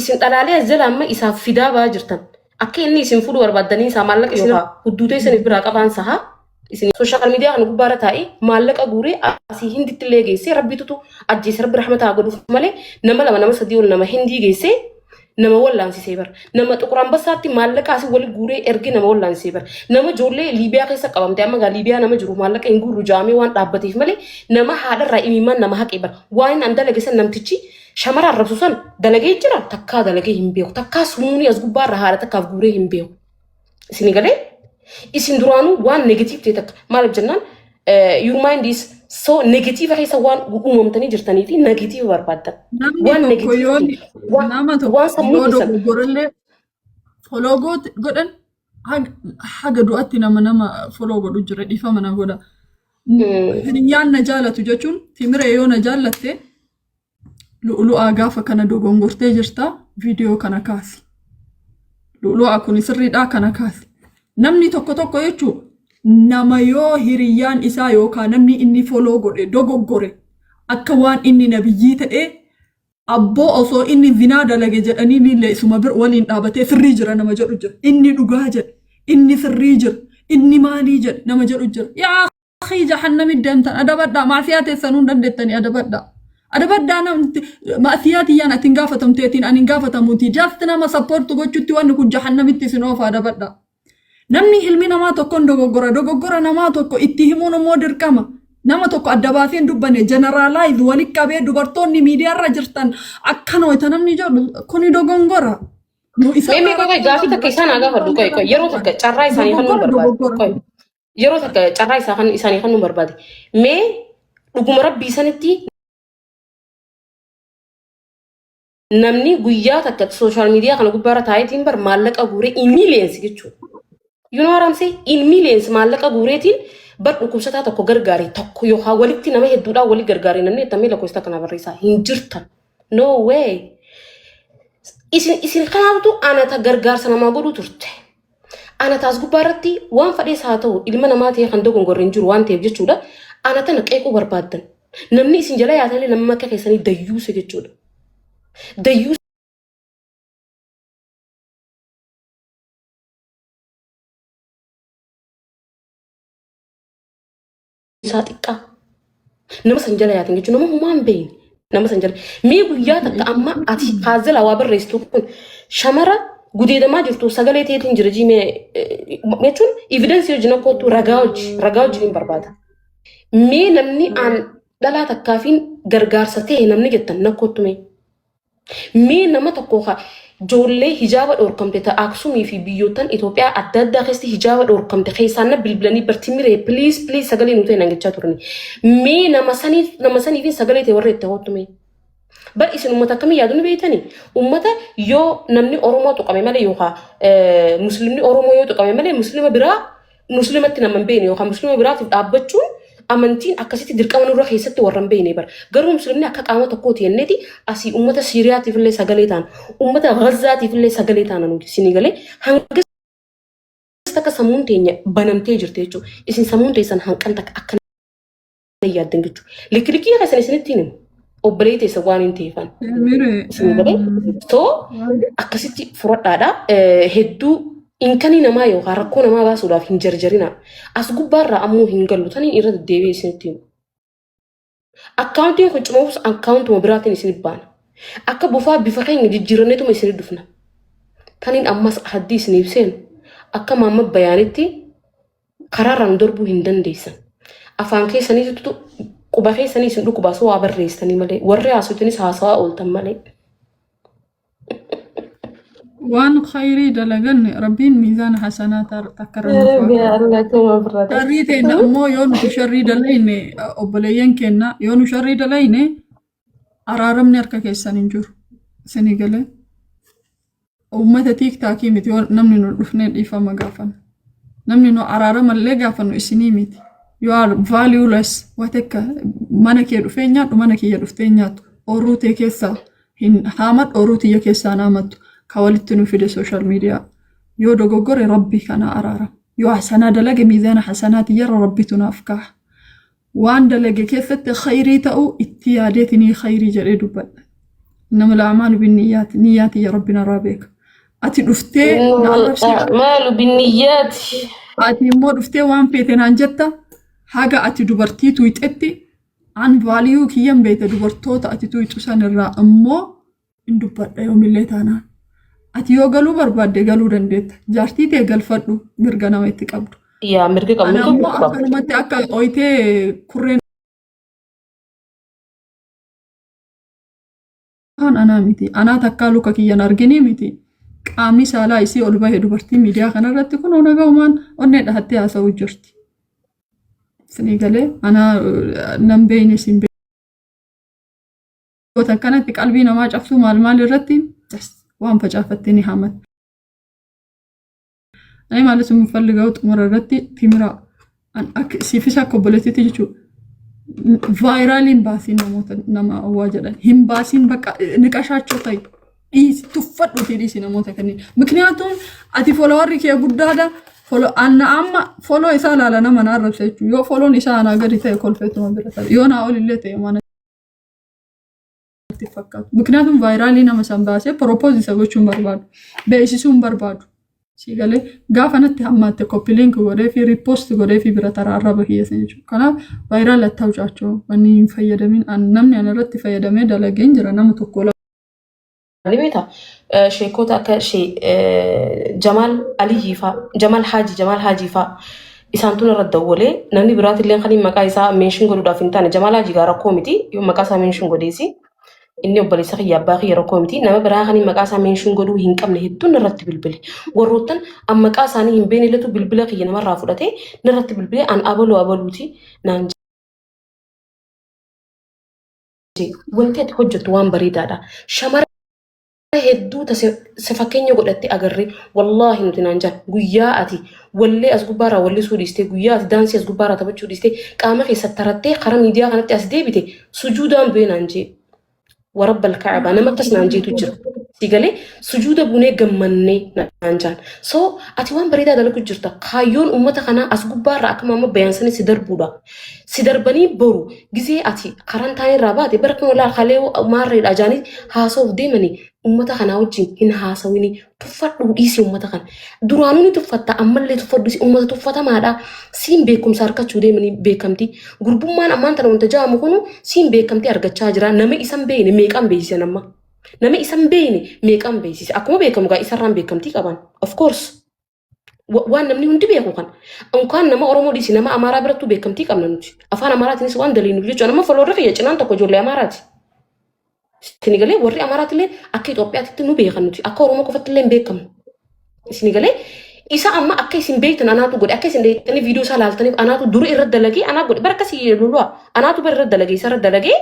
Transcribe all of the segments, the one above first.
isin dhalaalee zalaama isaaf fidaa baa jirtan. Akka inni isin fuudhu barbaadanii isaa maallaqa yookaan huddutee isiniif biraa qabaan saha. Isin social media kan gubbaarra taa'ee maallaqa guuree asii hinditti illee geessee rabbitutu ajjeese rabbi rahmataa godhuuf malee nama lama nama sadii ol nama hindii geessee nama wallaansisee bar. Nama Xuqur Ambassaatti maallaqa asii wali guuree ergi nama wallaansisee bar. Nama ijoollee Liibiyaa keessa qabamte amma gaa Liibiyaa nama jiru maallaqa hin guurru jaamee waan dhaabbateef malee nama haadharraa imimaan nama haqee bar. Waan an dalageessan namtichi shamara arrabsusan dalagee jira takkaa dalagee hin beeku takkaa sumuunii as gubbaarra haadha takkaaf guuree hin beeku. Isin galee isin duraanuu waan negative ta'e takka maal jennaan your mind is so negative keessa waan uumamtanii jirtanii fi negative barbaaddan. Waan negative nama tokko yoo dogoggorellee follow godhan haga du'atti nama follow godhu jira dhiifama na godha. Hiriyyaan na jaalatu jechuun Timire yoo na jaallatte lu'lu'aa gaafa kana dogongortee jirta viidiyoo kana kaasi. Lu'lu'aa kun sirriidhaa kana kaasi. Namni tokko jechuun nama yoo hiriyyaan isaa yookaan namni inni follow godhe dogoggore akka waan inni nabiyyii ta'e abboo osoo inni zinaa dalage jedhanii illee isuma waliin dhaabatee sirrii jira nama jedhu jira. Inni dhugaa jedha, inni sirrii jira, inni maalii jedha nama jedhu jira. Yaa akhi jahannami deemtan adabadhaa maasiyaa teessanuu hin dandeettanii adabadhaa. Adabaddaa namti maasiyaa tiyyaan ati hin gaafatamteetiin ani hin gaafatamuuti. Jaasti nama sappoortu gochuutti wanni kun jahannamitti isin oofa adabadhaa. Namni ilmi namaa tokkoon dogoggora namaa tokko itti himuun immoo dirqama. Nama tokko adda baasee hin dubbanne generalize walitti qabee dubartoonni miidiyaarra jirtan akkana wayita namni jedhu kuni dogongora. Mee gaafii takka isaan haa gaafadhu qoy yeroo takka carraa isaanii kan nu barbaade. Yeroo takka carraa isaanii kan nu barbaade. Mee dhuguma rabbii sanitti namni guyyaa takka social media kana gubbaarra taa'eetiin bar maallaqa guuree millions jechuudha. You know what I'm saying? In millions maallaqa guureetiin bar dhukkubsataa tokko gargaaree tokko yookaan walitti nama hedduudhaan wali gargaaree namni tamee lakkoofsa kana barreessaa hin jirtan. No way. Isin kanaaftu anata gargaarsa namaa godhu turte. Anataas gubbaarratti waan fadhees haa ta'u ilma namaa ta'ee kan dogongorre hin jiru waan ta'eef jechuudha. Anata naqeequu barbaaddan. Namni isin jala yaatanii nama akka keessanii dayyuuse jechuudha. Dayyuuse. Saaxiqqaa nama san jala yaatin jechuun nama humaan beeyne nama san jala mee guyyaa takka amma ati haazila waa barreessitu kun shamara gudeedamaa jirtu sagalee ta'eetiin jira jiimee jechuun evidensii hojii nakkootu ragaa hojii barbaada. Mee namni aan dhalaa takkaafiin gargaarsa ta'e namni jettan nakkootu mee nama tokko ijoollee hijaaba dhoorkamte ta'a Aksumii fi biyyootan Itoophiyaa adda addaa keessatti hijaaba dhoorkamte keessaan na bilbilanii bartimiree please sagalee nuti nangachaa turani. Mee nama saniif sagalee ta'e warra itti hootume. Bar isin uummata akkamii yaaduu ni beektanii? Uummata yoo namni Oromoo tuqame malee yookaan Musliimni Oromoo yoo tuqame malee Musliima biraa Musliimatti nama hin beekne yookaan Musliima biraatiif dhaabbachuun amantiin akkasitti dirqama nurra keessatti warra hin beekne bar. Garuu Musliimni akka qaama tokkooti jenneeti asii uummata Siiriyaatiif illee sagalee ta'an, uummata Ghazaatiif illee sagalee ta'an nuti isinii galee hanga takka sammuun teenya banamtee jirti jechuudha. Isin sammuun teessan hanqan takka akka yaaddan jechuudha. Likirikii keessan isinitti himu obbolee teessa waan hin ta'eefan. Isinii galee too akkasitti furadhaadha hedduu inkani namaa yookaan rakkoo namaa baasuudhaaf hin jarjarina. As gubbaarraa ammoo hin gallu taniin irra deddeebi'ee isinitti himu. Akkaawuntiin kun cumaafus akkaawuntuma biraatiin isinif baana. Akka bufaa bifa keenya jijjiiranneetuma isinif dhufna. Taniin ammas haddii isiniif seenu akka maamma bayaanitti karaarraan darbuu hin dandeessan. Afaan keessaniitu quba keessanii isin dhukkubaasu waa barreessanii malee warri haasawaanis haasawaa ooltan malee. وان خيري دلغن ربين ميزان حسنات تكرم تريتنا مو يون شري دلين اوبلين كنا يون شري دلين ارارم نركا كيسان انجور سنغال امه تيك تاكي مت نمني ندفنين ديفا مغافن نمني نو ارارم اللي غافن اسنيميت you are valueless واتك منكي دفينيا منكي يدفتينيا اوروتي كيسا هن حامد اوروتي يكيسا نامت كوالتنو في السوشيال ميديا يو دوغور ربي كان ارارا يو حسنا دلق ميزان حسنات يرى ربي تنافكح وان دلق كيف خيري تاو اتيادتني خيري جريدو بل إنما الأعمال بالنيات نياتي يا ربنا رابيك أتي دفتي نعرف شيء الأعمال بالنيات أتي مو دفتي وان بيتين عن جدة حاجة أتي دبرتي تويتأتي عن فاليو كيان بيت دبرتوتا أتي تويتوسان الرا أمو إن دبرت يوم اللي تانا أتي يو قالوا برباد قالوا رندت جارتي تي قال فردو مرغانا ويتك أبدو يا مرقك أنا أمك أمو أكا نمتي أكا أويتي كورين أنا ميتي أنا تكالو كيان أرجني ميتي qaamni saalaa isii ol bahee dubartii miidiyaa kanarratti kun ona ga'umaan onnee dhahattee haasa'uu jirti. Isinii galee anaa nan beeyne isin beeku akkanatti qalbii namaa cabsuu maal irratti waan facaafattee ni haamata. Ani maalis mufalliga'u xumura irratti timira siifisa akka obboleettiitti jechuudha. Vaayiraaliin baasiin namoota nama awwaa jedhan hin baasiin bakka niqashaachuu ta'e. tuffadhu tiidisi namoota kanneen miknyaatuun ati followerri kee guddaadha anna amma follow isaa laala nama na arrabsa jechuudha yoo follown isaa anaa gadi ta'e kolfeetuma bira ta'a yoo naa ol illee ta'e mana fakkaatu miknyaatuun vaayiraalii nama san baasee propose isa gochuun barbaadu beeksisuun barbaadu siigalee gaafa natti hammaatte copy link godhee fi repost godhee fi bira taraa arraba hiyyeessan jechuudha kanaaf vaayiraal lattaa'u caachoo wanni hin fayyadamin namni ana irratti fayyadamee dalageen jira nama tokko بيتا شيكوتا كشي جمال علي فا جمال حاجي فا إسانتون الردولة نني برات اللي خلي مكايسا منشن قدو دافنتان جمال حاجي غارا كوميتي يوم مكاسا منشن قديسي إني أبالي سخي ياباقي يرا كوميتي نما برا خلي مكاسا منشن قدو هنكم نهدون نرتب البلي وروتن أما مكاسا ني هنبيني لتو بالبلي خينا مرة فراتي نرتب البلي أن أبلوتي نانجي وانتي حجة وان بريدا دا شمر hedduu se fakkeenya godhatte agarre wallahi nuti naan jaan guyyaa ati wallee as gubbaarraa wallisuu dhiistee guyyaa ati daansii as gubbaarraa taphachuu dhiistee qaama keessatti tarattee karaa miidiyaa kanatti as deebite sujuudaan bu'ee naan jee warabbal ka'abaa nama akkas naan jeetu jira sigalee sujuuda bunee gammannee naan jaan so ati waan bareedaa dalagu jirta kaayyoon uummata kanaa as gubbaarraa akka mamma bayaansanii si darbuudha si darbanii boru gizee ati karaan taa'irraa baate bara kan walaa kalee maarreedha jaanii haasa'uuf deemanii ummata kana wajjin hin haasawini tuffadhu dhiisi ummata kana duraanuu tuffatta ammallee tuffadhu ummata tuffatamaadha siin beekumsa harkachuu deemanii beekamti gurbummaan ammaan tana wanta jaamu kunu siin beekamti argachaa jira nama isan beeyne meeqan beeksise nama isan beeyne meeqan beeksise akkuma beekamu gaa isarraan beekamtii qaban of course waan namni hundi beeku kan onkaan nama oromoo dhiisi nama amaaraa birattuu beekamtii qabna nuti afaan amaaraatiinis waan daliinuuf jechuudha nama followerri kiyya cinaan tokko ijoollee amaaraati. Sinigalee warri Amaaraatilee akka Itoophiyaatti nu beekan nuti akka Oromoo qofaatti illee beekamu. Sinigalee isa amma akka isin beektan anaatu godhe akka isin deettanii viidiyoo isaa laaltaniif anaatu duri irra dalagee anaa godhe bara akkasii lulua anaatu bara irra dalagee isa irra dalagee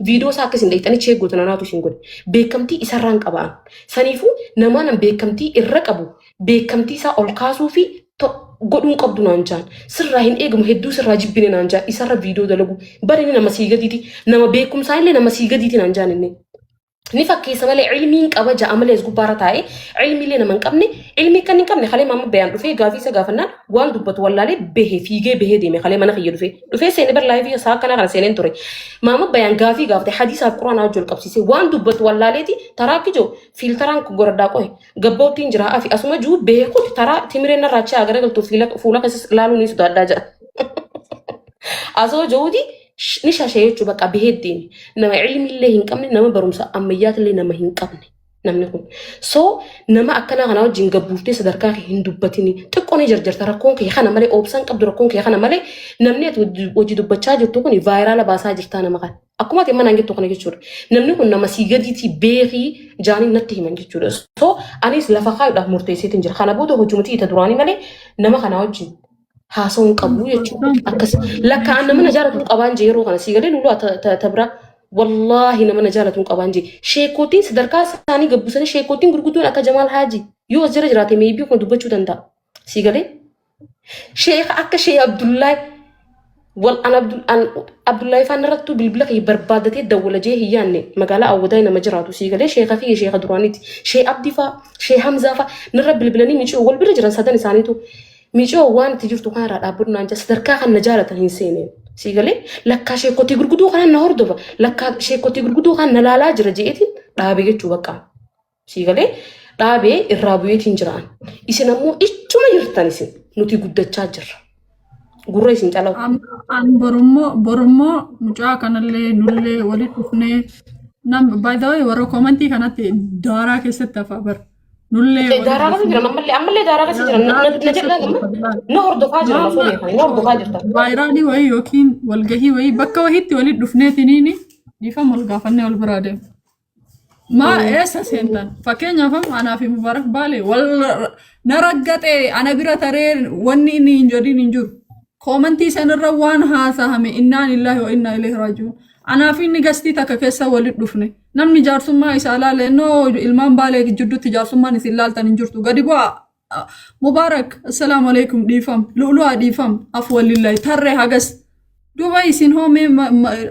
viidiyoo isaa akka isin deettanii cheeggootan anaatu isin godhe beekamtii isarraan qabaan saniifuu nama nan beekamtii irra qabu beekamtii isaa ol kaasuu fi godhuun qabdu naan jaan sirraa hin eegamu hedduu sirraa jibbine naan jaan isarra viidiyoo dalagu bari nama sii gadiiti nama beekumsaa illee nama sii gadiiti naan jaan inni. Nifakkeessa malee ilmiin qaba ja'a malee as gubbaarra taa'ee ilmiillee nama hin qabne ilmii kan hin qabne kalee mamma bayaan dhufee gaafii isa gaafannaan waan dubbatu wallaalee fiigee bahee deeme kalee mana kiyya dhufee seenee bar laayifii isaa akkanaa kana seeneen ture mamma bayaan gaafii gaafate hadiisaa quraanaa wajjin qabsiisee waan dubbatu wallaaleeti taraa kijoo fiiltaraan goraddaa qohe gabboottiin jira afi asuma juu beekuuti taraa timireen narraachaa garagaltuu fuula keessa ilaaluu ni sodaadhaa jedha asoo jawuuti. Nisha jechuun bakka beheddeen nama ilmiillee hin qabne nama barumsa ammayyaatillee nama hin qabne namni kun so nama akkanaa kana wajjin gabbuuftee sadarkaa hin dubbatini xiqqoo ni jarjarta rakkoon kee kana malee oobsaan qabdu rakkoon kee kana malee namni ati hojii dubbachaa jirtu kun vaayiraala baasaa jirtaa nama kan akkuma ati manaan jettu kana jechuudha namni kun nama sii gadiitii beekii jaanii natti himan jechuudha so anis lafa kaayuudhaaf murteesseetiin jira kana booda hojii ita duraanii malee nama kana wajjin haasawuun qabu jechuudha akkas lakkaan nama na jaalatu qabaan jee yeroo kana siigalee luluu tabira wallahi nama na jaalatu qabaan jee sheekootiin sadarkaa isaanii gabbisanii sheekootiin gurguddoon akka Jamaal Haaji yoo as jira jiraate meebii kun dubbachuu danda'a siigalee sheeka akka shee Abdullahi wal an Abdullahi faan irrattu bilbila kee barbaadatee dawwala jee hiyyaanne magaalaa Awwadaa nama jiraatu siigalee sheeka fi sheeka duraaniiti shee Abdii faa shee Hamzaa faa nirra bilbilanii miicoo wal bira jiran sadan isaaniitu miicoo waan itti jirtu kanarraa dhaabbatu naan jaa sadarkaa kan na jaalatan hin seeneen Sigale lakka sheekoti gurgudoo kana na hordofa lakka sheekoti gurgudoo kana na laalaa jira jeetiin dhaabee jechuu bakka. Sigale dhaabee irraa bu'eetiin jiraan. Isin ammoo ichuma jirtan isin nuti guddachaa jirra. Gurra isin calaw. An borummoo mucaa kanallee nullee walitti dhufnee nam by the way warra komantii kanatti daaraa keessatti hafaa bar. Nullee daaraa kan jira ammallee daaraa kan jira na jedhaa gamma na hordofaa jira na fuudhee kan na hordofaa jirta. Vaayiraalii wayii yookiin walgahii wayii bakka wayiitti walitti dhufneetiniini dhiifama wal gaafannee wal biraa deemu. Maa eessa seentan fakkeenyaaf anaa fi Mubaarak Baalee wal na raggatee ana bira taree wanni inni hin jedhin hin jiru. Komantii sanarra waan haasa'ame innaa lillahi wa innaa ilaihi raaji'uun. Anaa fi inni gastii takka keessa walitti dhufne. Namni jaarsummaa isaa laale noo ilmaan Baalee jidduutti jaarsummaan isin laaltan hin jirtu. Gadi bu'aa Mubaarak assalaamu alaikum dhiifam lu'lu'aa dhiifam afwalillahi tarree hagas. Duuba isin hoomee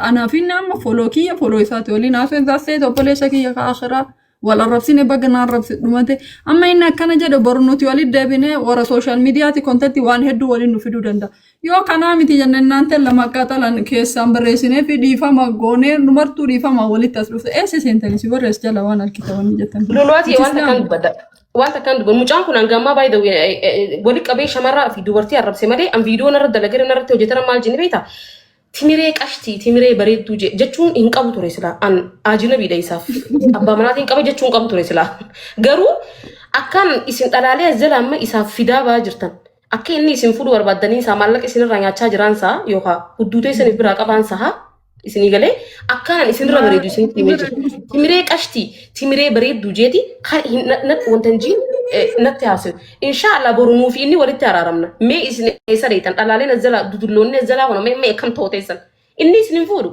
anaa fi nama foloo kiyya foloo isaati waliin haasoo isaas obboleessa kiyya ka akhiraa wal arrabsine bagga na arrabsi dhumate. Amma inni akkana jedhe boru nuti walitti deebinee warra sooshaal miidiyaati kontentii waan hedduu waliin nu fiduu danda'a. Yoo kanaa miti jennaan naante lama qaxalan keessaan barreessinee fi dhiifama goonee numartuu dhiifama walitti as dhufte eessa seentanii si barrees jala waan harkita wanni jettan. Lolwaati wanta kan dubbadda. Wanta kan dubban mucaan kun hangammaa baay'ee walitti qabee shamarraa fi dubartii arrabse malee an viidiyoo narra dalagee narratti hojjetan maal jini beektaa? Timiree qashtii timiree bareedduu jechuun hin qabu ture silaa an ajina biidha isaaf abbaa manaatiin qaba jechuun qabu ture silaa garuu akkan isin dhalaalee jala amma isaaf fidaa ba'aa jirtan akka inni isin fuudhu barbaaddanii isaa maallaqa isinirraa nyaachaa jiraansaa yookaan hudduutee isiniif biraa qabaansaa isinii galee akkaan isinirra bareedu isin timiree qashtii timiree bareedduu jeeti kan wanta jiin natti haasa'u inshallah borumuu fi inni walitti araaramna mee isin eessa deetan dhalaaleen azala dudulloonni azala kana mee kam tooteessan inni isin fuudhu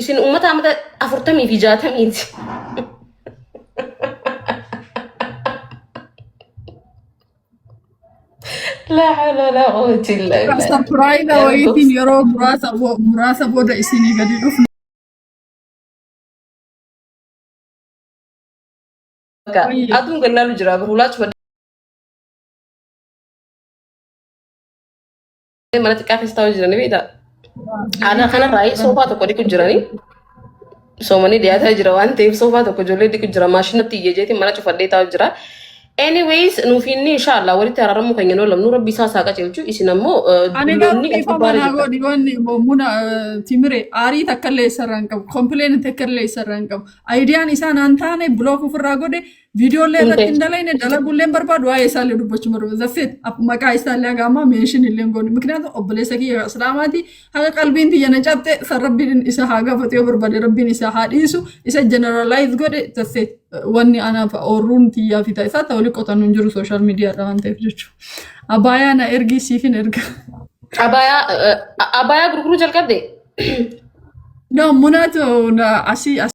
isin ummata amata 40 fi 60 لا حول ولا قوة إلا بالله. Surprise wayiitiin yeroo muraasa booda isinii gadi dhufne. Aduun gannaalu jira barulaachu mana xiqqaa keessa taa'u jiranii beektaa. Aadaa kanarraa soofaa tokko dhiqu jiranii soomanii dhiyaataa jira waan ta'eef soofaa tokko ijoollee dhiqu jira maashinatti iyyeejeetiin mana cufadhee taa'u jira. Anyways, nufinni inshallah walitti araaramu kan yenoo lamnu rabbi isaa saaqa ceelchu isin ammoo dullonni ifamana godhi wanni muna timire aarii takkallee isarraan qabu kompileen takkallee isarraan qabu aayidiyaan isaa naan taane block ofirraa godhe viidiyoolee irratti hin dalayne dalagulleen barbaadu waa'ee isaallee dubbachuu barbaadu zaffeet maqaa isaallee agaama meeshin illee goone miknaatu obboleessa kiyya islaamaati haga qalbiin tiyya na cabxe san rabbiin isa haa gaafatu yoo barbaade rabbiin isa haa dhiisu isa generalize godhe zaffeet wanni anaaf oorruun tiyyaa fi ta'isaa ta'u liqotan hin jiru sooshaal miidiyaadha waan ta'eef jechuudha. Abaayaa na ergi siifin erga. Abaayaa gurguruu jalqabde? No, munaatu asii